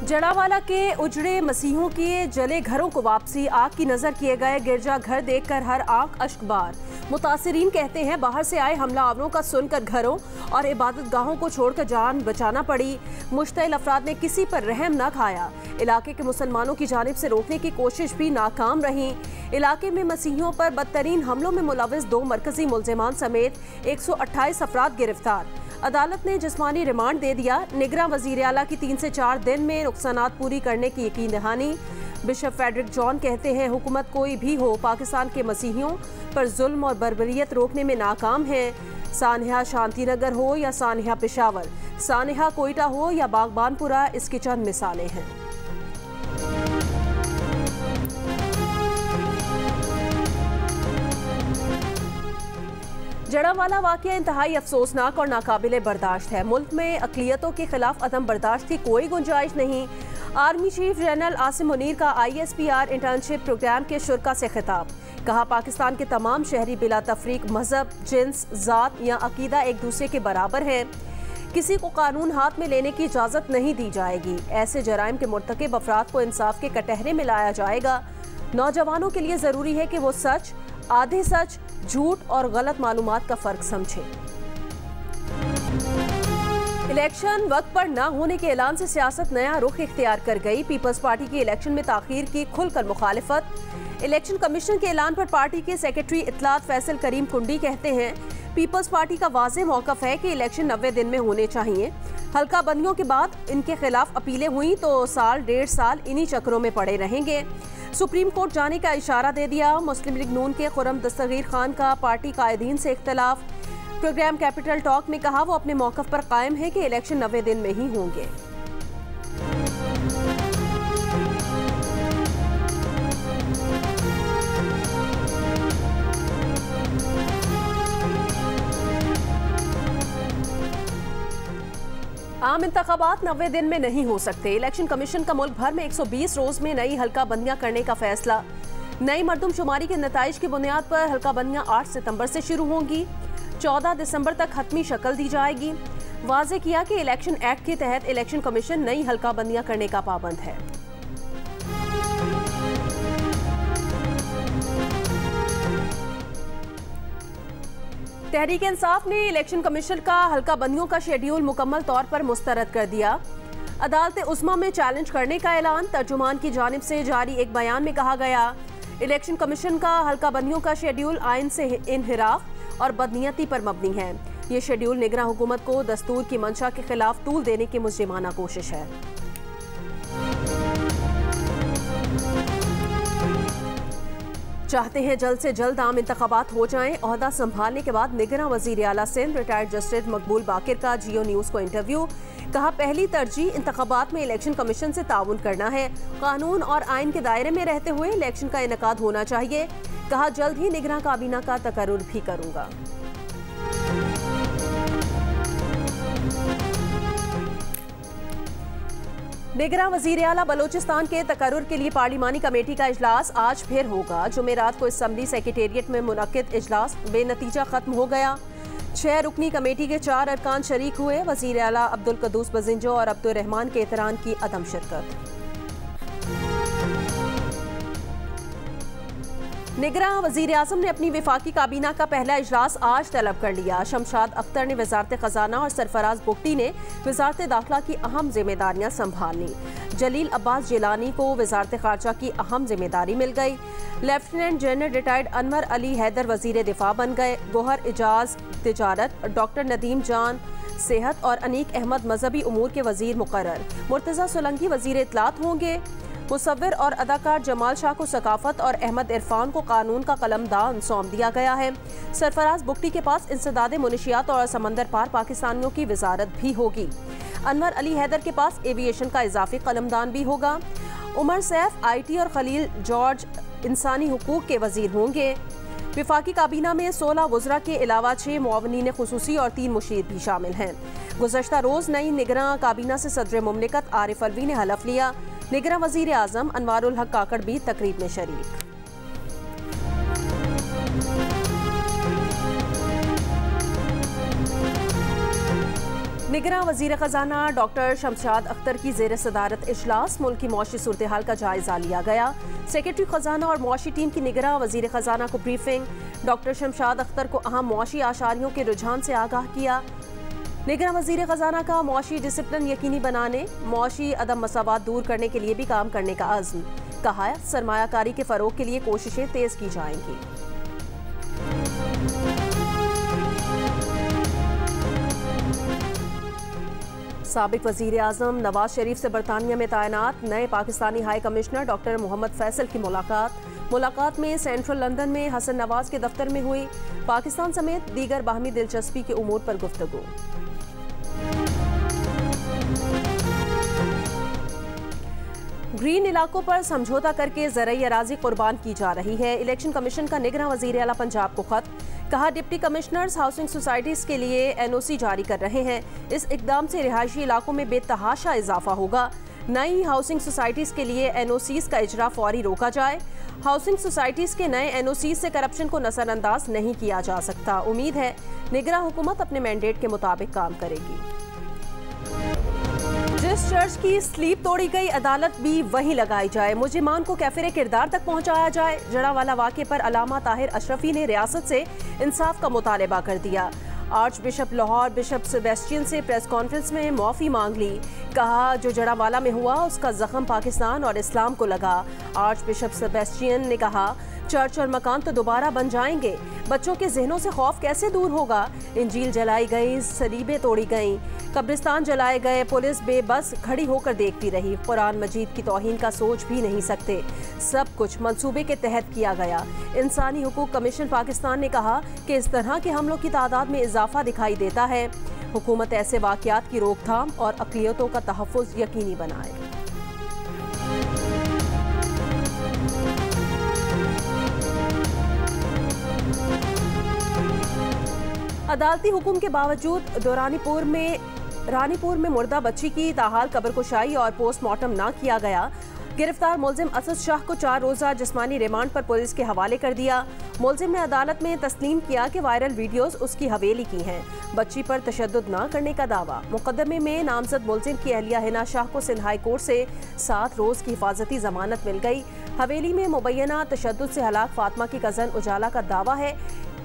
जड़ावाला के उजड़े मसीहों के जले घरों को वापसी, आग की नजर किए गए गिरजा घर देखकर हर आंख अश्कबार। मुतासिरीन कहते हैं बाहर से आए हमलावरों का सुनकर घरों और इबादत गाहों को छोड़कर जान बचाना पड़ी। मुश्तइल अफराद ने किसी पर रहम न खाया। इलाके के मुसलमानों की जानिब से रोकने की कोशिश भी नाकाम रही। इलाके में मसीहियों पर बदतरीन हमलों में मुलविस 2 मरकजी मुलजिमान समेत 128 अफराद गिरफ्तार। अदालत ने जिस्मानी रिमांड दे दिया। निगरां वजीर आला की 3 से 4 दिन में नुकसानात पूरी करने की यकीन दहानी। बिशप फेडरिक जॉन कहते हैं हुकूमत कोई भी हो पाकिस्तान के मसीहियों पर जुल्म और बर्बरियत रोकने में नाकाम है। सानहा शांति नगर हो या सानहा पेशावर, सानहा कोयटा हो या बागबानपुरा, इसकी चंद मिसालें हैं। जड़ावाला वाकया इंतहाई अफसोसनाक और नाकाबिले बर्दाश्त है। मुल्क में अक़लियतों के खिलाफ अदम बर्दाश्त की कोई गुंजाइश नहीं। Army chief general Asim Munir का ISPR इंटर्नशिप प्रोग्राम के शुरा से खिताब। कहा पाकिस्तान के तमाम शहरी बिला तफरीक मजहब, जिन्स, ज़ात या अकीदा एक दूसरे के बराबर हैं। किसी को कानून हाथ में लेने की इजाज़त नहीं दी जाएगी। ऐसे जराइम के मुर्तकिब अफराद को इंसाफ के कटहरे में लाया जाएगा। नौजवानों के लिए ज़रूरी है कि वो सच, आधे सच, झूठ और गलत मालूमात का फ़र्क समझें। इलेक्शन वक्त पर न होने के ऐलान से सियासत नया रुख इख्तियार कर गई। पीपल्स पार्टी की इलेक्शन में ताखीर की खुलकर मुखालिफत। इलेक्शन कमीशन के ऐलान पर पार्टी के सेक्रेटरी इत्तलात फैसल करीम कुंडी कहते हैं पीपल्स पार्टी का वाज़ेह मौक़िफ़ है कि इलेक्शन 90 दिन में होने चाहिए। हल्का बंदियों के बाद इनके खिलाफ अपीलें हुई तो साल 1.5 साल इन्हीं चक्रों में पड़े रहेंगे। सुप्रीम कोर्ट जाने का इशारा दे दिया। मुस्लिम लीग नून के खुर्रम दस्तगीर खान का पार्टी कायदीन से इख्तलाफ। प्रोग्राम कैपिटल टॉक में कहा वो अपने मौक़िफ़ पर कायम है कि इलेक्शन 90 दिन में ही होंगे। आम इंतखाबात 90 दिन में नहीं हो सकते। इलेक्शन कमीशन का मुल्क भर में 120 रोज में नई हल्का बंदियां करने का फैसला। नई मरदमशुमारी के नताइज की बुनियाद पर हल्का बंदियां 8 सितंबर से शुरू होंगी। 14 दिसंबर तक हतमी शक्ल दी जाएगी। वाज़ेह किया कि इलेक्शन एक्ट के तहत इलेक्शन कमीशन नई हल्का बंदियां करने का पाबंद है। तहरीक इंसाफ ने इलेक्शन कमीशन का हल्का बंदियों का शेड्यूल मुकम्मल तौर पर मुस्तरद कर दिया। अदालत उस्मा में चैलेंज करने का ऐलान। तर्जुमान की जानिब से जारी एक बयान में कहा गया इलेक्शन कमीशन का हल्का बंदियों का शेड्यूल आइन से इनहिराफ और बदनीयती पर मबनी है। ये शेड्यूल निगरां हुकूमत को दस्तूर की मंशा के खिलाफ तूल देने की मुजरिमाना कोशिश है। चाहते हैं जल्द से जल्द आम इंतखाबात हो जाएं। ओहदा संभालने के बाद निगरां वजीर आला सिंध रिटायर्ड जस्टिस मकबूल बाकिर का जियो न्यूज़ को इंटरव्यू। कहा पहली तरजीह इंतखाबात में इलेक्शन कमीशन से ताउन करना है। कानून और आइन के दायरे में रहते हुए इलेक्शन का इनेकाद होना चाहिए। कहा जल्द ही निगरां काबीना का तकर्रुर भी करूंगा। निगरां वजीर आला बलोचिस्तान के तकर्रुर के लिए पार्लिमानी कमेटी का इजलास आज फिर होगा। जुमेरात को असम्बली सेक्रेटेरिएट में मुनक्किद इजलास बेनतीजा खत्म हो गया। 6 रुकनी कमेटी के 4 अरकान शरीक हुए। वजीर आला अब्दुल कद्दूस बजिंजो और अब्दुल रहमान के एहतराम की अदम शिरकत। निगरां वजीर आज़म ने अपनी विफाकी काबीना का पहला इजलास आज तलब कर लिया। शमशाद अख्तर ने वजारत खजाना और सरफराज बुगटी ने वजारत दाखिला की अहम जिम्मेदारियां संभाल ली। जलील अब्बास जिलानी को वजारत खारजा की अहम जिम्मेदारी मिल गई। Lieutenant general retired Anwar Ali Haider वजीर दिफा बन गए। गोहर एजाज तिजारत, डॉक्टर नदीम जान सेहत और अनीक अहमद मजहबी उमूर के वजीर मुकर्रर। मुर्तज़ा सोलंकी वजीर इत्तलात होंगे। मुसव्विर और अदाकार जमाल शाह को सकाफत और अहमद इरफान को कानून का कलमदान सौंप दिया गया है। सरफराज बुगटी के पास इंसदादे मुनशियात और समंदर पार पाकिस्तानियों की वजारत भी होगी। अनवर अली हैदर के पास एविएशन का इजाफी कलमदान भी होगा। उमर सैफ IT और खलील जॉर्ज इंसानी हुकूक के वजीर होंगे। विफाकी काबीना में 16 वज़रा के अलावा 6 मुआवनीन खुसूसी और 3 मुशीर भी शामिल हैं। गुज़श्ता रोज़ नई निगरां काबीना से सदर मुमलिकत आरिफ अलवी ने हलफ लिया। निगरां वज़ीर आज़म अनवारुल हक काकड़ भी तकरीब में शरीक। निगरां वज़ीर ख़जाना डॉक्टर शमशाद अख्तर की ज़ेर सदारत इजलास मुल्क की मौशी सूरत हाल का जायज़ा लिया गया। सेक्रेटरी ख़जाना और मौशी टीम की निगरां वज़ीर ख़जाना को ब्रीफिंग। डॉक्टर शमशाद अख्तर को अहम मौशी आशारियों के रुझान से आगाह किया। निगरां वज़ीर ख़जाना का मौशी डिसिप्लिन यकीनी बनाने, मौशी अदम मसावात दूर करने के लिए भी काम करने का अज़्म। कहा सरमायाकारी के फ़रोग के लिए कोशिशें तेज़ की जाएंगी। साबिक वज़ीर आज़म नवाज शरीफ से बरतानिया में तैनात नए Pakistani high commissioner doctor Mohammad Faisal की मुलाकात में सेंट्रल लंदन में हसन नवाज के दफ्तर में हुई। पाकिस्तान समेत दीगर बाहमी दिलचस्पी के उमूर पर गुफ्तगू। ग्रीन इलाकों पर समझौता करके ज़रई अराज़ी कुर्बान की जा रही है। इलेक्शन कमीशन का निगरां वज़ीर आला पंजाब को खत। कहा डिप्टी कमिश्नर्स हाउसिंग सोसाइटीज़ के लिए NOC जारी कर रहे हैं। इस इकदाम से रिहायशी इलाकों में बेतहाशा इजाफा होगा। नई हाउसिंग सोसाइटीज़ के लिए NOCs का इजरा फौरी रोका जाए। हाउसिंग सोसाइटीज़ के नए NOCs से करप्शन को नज़रअंदाज नहीं किया जा सकता। उम्मीद है निगरां हुकूमत अपने मैंडेट के मुताबिक काम करेगी। जिस चर्च की स्लीप तोड़ी गई, अदालत भी वहीं लगाई जाए। मुजरिमान को कैफिर किरदार तक पहुंचाया जाए। जड़ावाला वाक़े पर अलामा ताहिर अशरफी ने रियासत से इंसाफ का मुतालबा कर दिया। Arch bishop Lahore bishop Sebastian से प्रेस कॉन्फ्रेंस में माफ़ी मांग ली। कहा जो जड़ावाला में हुआ उसका जख्म पाकिस्तान और इस्लाम को लगा। आर्च बिशप सेबेस्टियन ने कहा चर्च और मकान तो दोबारा बन जाएंगे, बच्चों के जहनों से खौफ कैसे दूर होगा। इंजील जलाई गई, सलीबें तोड़ी गईं, कब्रिस्तान जलाए गए, पुलिस बेबस खड़ी होकर देखती रही। कुरान मजीद की तौहीन का सोच भी नहीं सकते। सब कुछ मंसूबे के तहत किया गया। इंसानी हुकूक कमीशन पाकिस्तान ने कहा कि इस तरह के हमलों की तादाद में इजाफा दिखाई देता है। हुकूमत ऐसे वाक़यात की रोकथाम और अक़लियतों का तहफ़्फ़ुज़ यकीनी बनाए। अदालती हुक्म के बावजूद रानीपुर में मुर्दा बच्ची की ताहाल कब्रकुशाई और पोस्टमार्टम न किया गया। गिरफ्तार मुलजिम असद शाह को 4 रोज़ा जिस्मानी रिमांड पर पुलिस के हवाले कर दिया। मुलजिम ने अदालत में तस्लीम किया कि वायरल वीडियोस उसकी हवेली की हैं। बच्ची पर तशद्दुद न करने का दावा। मुकदमे में नामजद मुलजिम की अहलिया हिना शाह को सिंध हाई कोर्ट से 7 रोज़ की हिफाजती जमानत मिल गई। हवेली में मुबैना तशद्दुद से हलाक फातिमा की कज़न उजाला का दावा है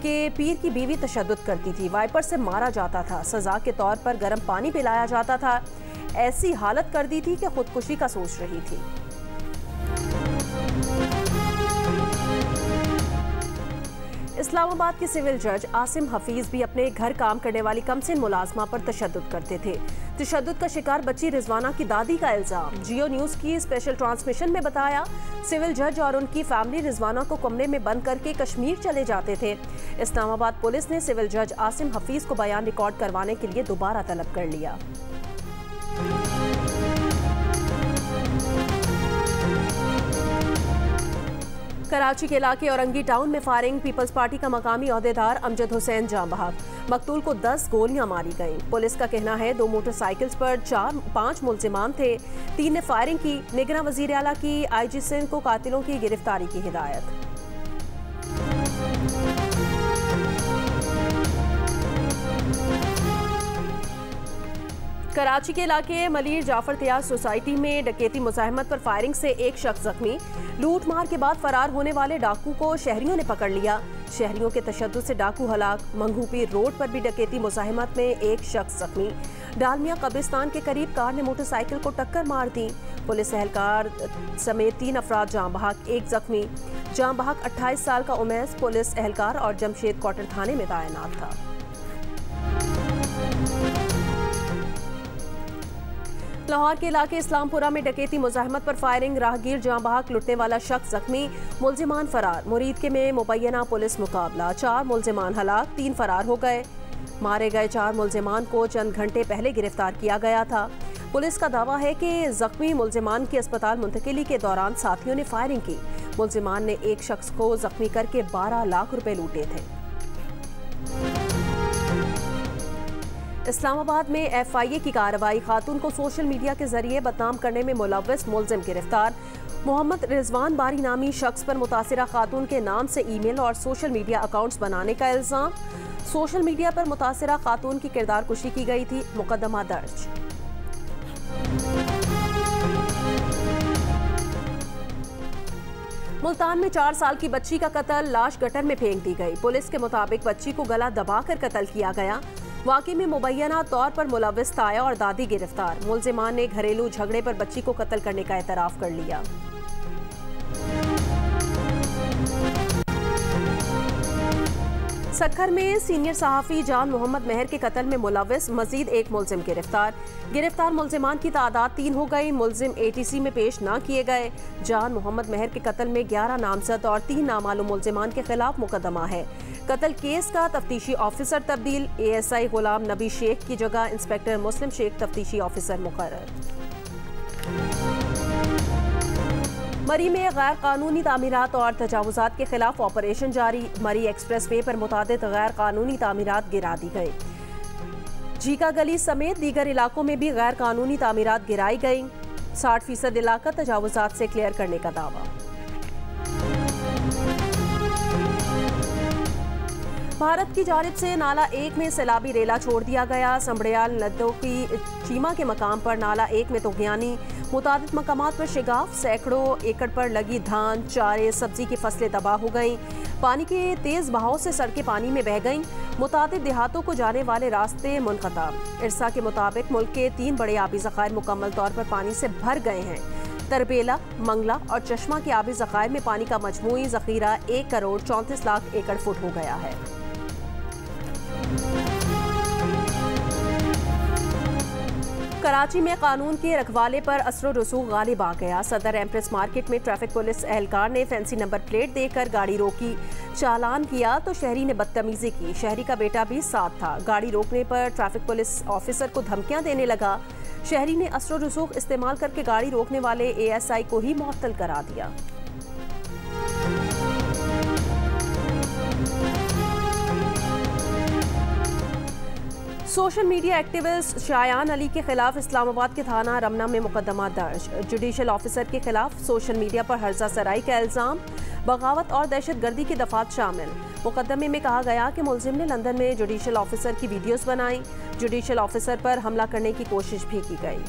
कि पीर की बीवी तशद्दुद करती थी, वाइपर से मारा जाता था, सजा के तौर पर गर्म पानी पिलाया जाता था, ऐसी हालत कर दी थी कि खुदकुशी का सोच रही थी। इस्लामाबाद के सिविल जज आसिम हफीज भी अपने घर काम करने वाली कमसिन मुलाजमा पर तशद्दुद करते थे। तशद्दुद का शिकार बच्ची रिजवाना की दादी का इल्जाम। जियो न्यूज़ की स्पेशल ट्रांसमिशन में बताया सिविल जज और उनकी फैमिली रिजवाना को कमरे में बंद करके कश्मीर चले जाते थे। इस्लामाबाद पुलिस ने सिविल जज आसिम हफीज को बयान रिकॉर्ड करवाने के लिए दोबारा तलब कर लिया। कराची के इलाके औरंगी टाउन में फायरिंग। पीपल्स पार्टी का मकामी ओहदेदार अमजद हुसैन जाँ बहक। मकतूल को 10 गोलियां मारी गईं। पुलिस का कहना है 2 मोटरसाइकिल्स पर 5 मुलजिमान थे। 3 ने फायरिंग की। निगरां वज़ीर आला की IG सिंध को कातिलों की गिरफ्तारी की हिदायत। कराची के इलाके मलीर जाफर तियाज सोसाइटी में डकैती मुज़ाहमत पर फायरिंग से एक शख्स जख्मी। लूट मार के बाद फरार होने वाले डाकू को शहरियों ने पकड़ लिया। शहरियों के तशद्दुद से डाकू हलाक। मंगूपीर रोड पर भी डकैती मुज़ाहमत में एक शख्स जख्मी। डालमिया कब्रिस्तान के करीब कार ने मोटरसाइकिल को टक्कर मार दी। पुलिस एहलकार समेत 3 अफराद जाँ बहक, एक जख्मी। जाँ बहक 28 साल का उमैस पुलिस एहलकार और जमशेद क्वार्टर थाने में तैनात था। लाहौर के इलाके इस्लामपुरा में डकैती मुज़ाहमत पर फायरिंग। राहगीर जाँ बहक, लुटने वाला शख्स जख्मी, मुलजिमान फरार। मुरीदके में मुबैना पुलिस मुकाबला। 4 मुलजिमान हलाक, 3 फरार हो गए। मारे गए 4 मुलजिमान को चंद घंटे पहले गिरफ्तार किया गया था। पुलिस का दावा है कि जख्मी मुलजिमान की अस्पताल मुंतकिली के दौरान साथियों ने फायरिंग की। मुलजिमान ने एक शख्स को जख्मी करके 12 लाख रुपए लूटे थे। इस्लामाबाद में FIA की कार्रवाई। खातून को सोशल मीडिया के जरिए बदनाम करने में मुलव्वस मुलजिम गिरफ्तार। मोहम्मद रिजवान बारी नामी शख्स पर मुतासिरा खातून के नाम से ईमेल और सोशल मीडिया अकाउंट्स बनाने का इल्जाम। सोशल मीडिया पर मुतासिरा खातून की किरदार कुशी की गई थी, मुकदमा दर्ज। मुल्तान में 4 साल की बच्ची का कत्ल, लाश गटर में फेंक दी गई। पुलिस के मुताबिक बच्ची को गला दबाकर कत्ल किया गया। वाक़े में मुबैना तौर पर मुलव्विस ताया और दादी गिरफ्तार। मुलजिमान ने घरेलू झगड़े पर बच्ची को कत्ल करने का एतराफ़ कर लिया। सक्खर में सीनियर सहाफ़ी जान मोहम्मद मेहर के कत्ल में मुलव्विस मजीद एक मुलजिम गिरफ्तार मुलजिमान की तादाद 3 हो गई। मुलजिम ATC में पेश न किए गए। जान मोहम्मद मेहर के कत्ल में 11 नामजद और 3 नामालूम मुलजिमान के खिलाफ मुकदमा है। कत्ल केस का तफ्तीशी ऑफिसर तब्दील, ASI गुलाम नबी शेख की जगह इंस्पेक्टर मुस्लिम शेख तफ्तीशी ऑफिसर मुकर्रर। मरी में गैर कानूनी तामीरात और तजावुजात के खिलाफ ऑपरेशन जारी। मरी एक्सप्रेस वे पर मुतादिद गैर कानूनी तामीरात गिरा दी गई। जीका गली समेत दीगर इलाकों में भी गैर कानूनी तामीरात गिराई गई। 60% इलाका तजावुजात से क्लियर करने का दावा। भारत की जानिब से नाला 1 में सैलाबी रेला छोड़ दिया गया। संबड़ियाल नदों की चीमा के मकाम पर नाला 1 में तुगयानी, मुतादिद मकामात पर शिगाफ, सैकड़ों एकड़ पर लगी धान, चारे, सब्जी की फसलें तबाह हो गईं। पानी के तेज़ बहाव से सड़कें पानी में बह गईं। मुतादिद देहातों को जाने वाले रास्ते मुनक़ता। इरसा के मुताबिक मुल्क के 3 बड़े आबी ज़खायर मुकम्मल तौर पर पानी से भर गए हैं। तरबेला, मंगला और चश्मा के आबी ज़खायर में पानी का मजमूई ज़ख़ीरा 1 करोड़ 34 लाख एकड़ फुट हो गया है। कराची में कानून के रखवाले पर असर रसूख गालिब आ गया। सदर एम्प्रेस मार्केट में ट्रैफिक पुलिस एहलकार ने फैंसी नंबर प्लेट देकर गाड़ी रोकी। चालान किया तो शहरी ने बदतमीजी की। शहरी का बेटा भी साथ था। गाड़ी रोकने पर ट्रैफिक पुलिस ऑफिसर को धमकियां देने लगा। शहरी ने असर रसूख इस्तेमाल करके गाड़ी रोकने वाले ASI को ही मुअत्तल करा दिया। Social media activist Shayan Ali के खिलाफ इस्लामाबाद के थाना रमना में मुकदमा दर्ज। जुडिशल ऑफिसर के खिलाफ सोशल मीडिया पर हर्जा सराई का इल्ज़ाम, बगावत और दहशतगर्दी की दफात शामिल। मुकदमे में कहा गया कि मुलजिम ने लंदन में जुडिशल ऑफिसर की वीडियोस बनाई। जुडिशल ऑफिसर पर हमला करने की कोशिश भी की गई।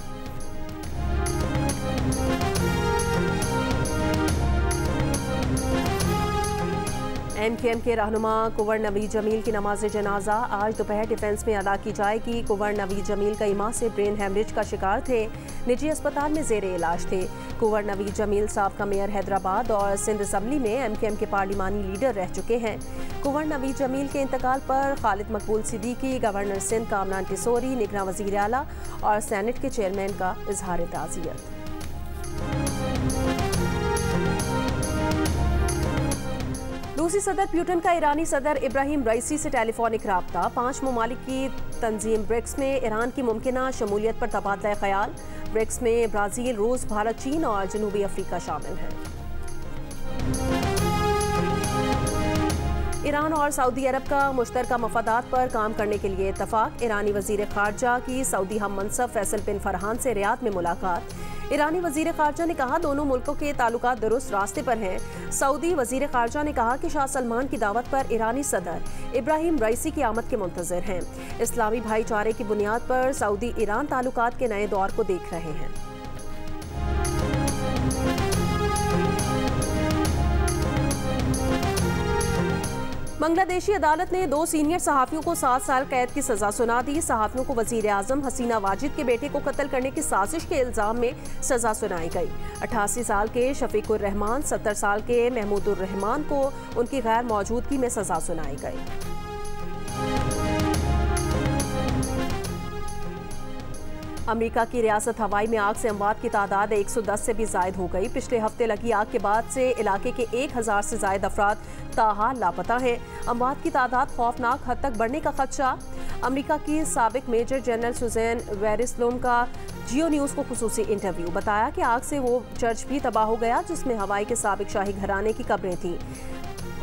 MKM के रहनुमा कुंवर नवीद जमील की नमाज जनाजा आज दोपहर डिफेंस में अदा की जाएगी। कुंवर नवीद जमील कई माह से ब्रेन हेमरेज का शिकार थे। निजी अस्पताल में ज़ेरे इलाज थे। कुंवर नवीद जमील साबका मेयर हैदराबाद और सिंध असम्बली में MKM के पार्लिमानी लीडर रह चुके हैं। कुंवर नवीद जमील के इंतकाल पर खालिद मकबूल सिद्दीकी, गवर्नर सिंध कामरान टिसोरी, निगरान वज़ीर आला और सेनेट के चेयरमैन का इजहार ताज़ियत। रूसी सदर पुतिन का ईरानी सदर इब्राहिम रईसी से टेलीफोनिक राब्ता। 5 ममालिक की तंजीम ब्रिक्स में ईरान की मुमकिना शमूलियत पर तबादला ख्याल। ब्रिक्स में ब्राज़ील, रूस, भारत, चीन और जनूबी अफ्रीका शामिल हैं। ईरान और सऊदी अरब का मुश्तरका मफादात पर काम करने के लिए इत्तफाक। ईरानी वज़ीर ख़ारजा की सऊदी हम मनसब फैसल बिन फरहान से रियाद में मुलाकात। ईरानी वज़ीर ख़ारजा ने कहा दोनों मुल्कों के ताल्लुकात दुरुस्त रास्ते पर हैं। सऊदी वज़ीर ख़ारजा ने कहा कि शाह सलमान की दावत पर ईरानी सदर इब्राहिम रईसी की आमद के मुंतज़िर हैं। इस्लामी भाईचारे की बुनियाद पर सऊदी ईरान ताल्लुकात के नए दौर को देख रहे हैं। बांग्लादेशी अदालत ने 2 सीनियर सहाफ़ियों को 7 साल कैद की सजा सुना दी। सहाफ़ियों को वज़ीर आज़म हसीना वाजिद के बेटे को कत्ल करने की साजिश के इल्ज़ाम में सजा सुनाई गई। 88 साल के शफीकुर रहमान, 70 साल के महमूदुर रहमान को उनकी गैर मौजूदगी में सजा सुनाई गई। अमेरिका की रियासत हवाई में आग से अमवात की तादाद 110 से भी ज़ायद हो गई। पिछले हफ्ते लगी आग के बाद से इलाके के 1000 से ज़ायद अफराद ताहाल लापता हैं। अमवात की तादाद खौफनाक हद तक बढ़ने का खदशा। अमेरिका की साबिक मेजर जनरल सुजैन वेरिस्लोम का जियो न्यूज़ को खुसूसी इंटरव्यू। बताया कि आग से वो चर्च भी तबाह हो गया जिसमें हवाई के साबिक शाही घराने की कब्रें थीं।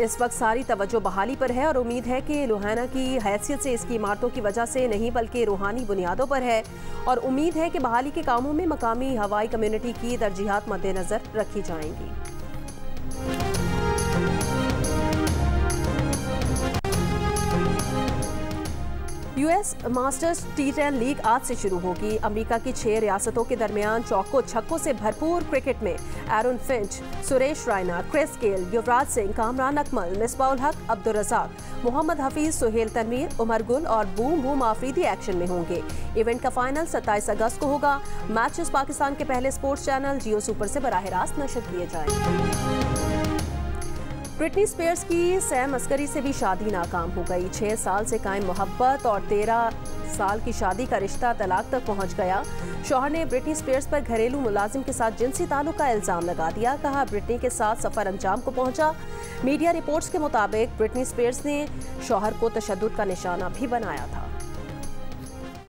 इस वक्त सारी तवज्जो बहाली पर है और उम्मीद है कि लुहाना की हैसियत से इसकी इमारतों की वजह से नहीं बल्कि रूहानी बुनियादों पर है और उम्मीद है कि बहाली के कामों में मकामी हवाई कम्युनिटी की तरजीहात मद्देनजर रखी जाएंगी। यूएस मास्टर्स T10 लीग आज से शुरू होगी। अमेरिका की 6 रियासतों के दरमियान चौको छक्कों से भरपूर क्रिकेट में Aaron Finch, Suresh Raina, Chris Gayle, Yuvraj Singh, Kamran Akmal, Misbah-ul Haq, Abdul Razzaq, Mohammad Hafeez, Suhail Tanveer, Umar Gul और बूम बूम आफरीदी एक्शन में होंगे। इवेंट का फाइनल 27 अगस्त को होगा। मैचेस पाकिस्तान के पहले स्पोर्ट्स चैनल जियो सुपर से बराह रास्त नशर किए जाएंगे। ब्रिटनी स्पीयर्स की सैम अस्करी से भी शादी नाकाम हो गई। 6 साल से कायम मोहब्बत और 13 साल की शादी का रिश्ता तलाक तक पहुंच गया। शौहर ने ब्रिटनी स्पीयर्स पर घरेलू मुलाजिम के साथ जिनसी ताल्लुक का इल्जाम लगा दिया। कहा ब्रिटनी के साथ सफर अंजाम को पहुंचा। मीडिया रिपोर्ट्स के मुताबिक ब्रिटनी स्पीयर्स ने शौहर को तशद्दुद का निशाना भी बनाया था।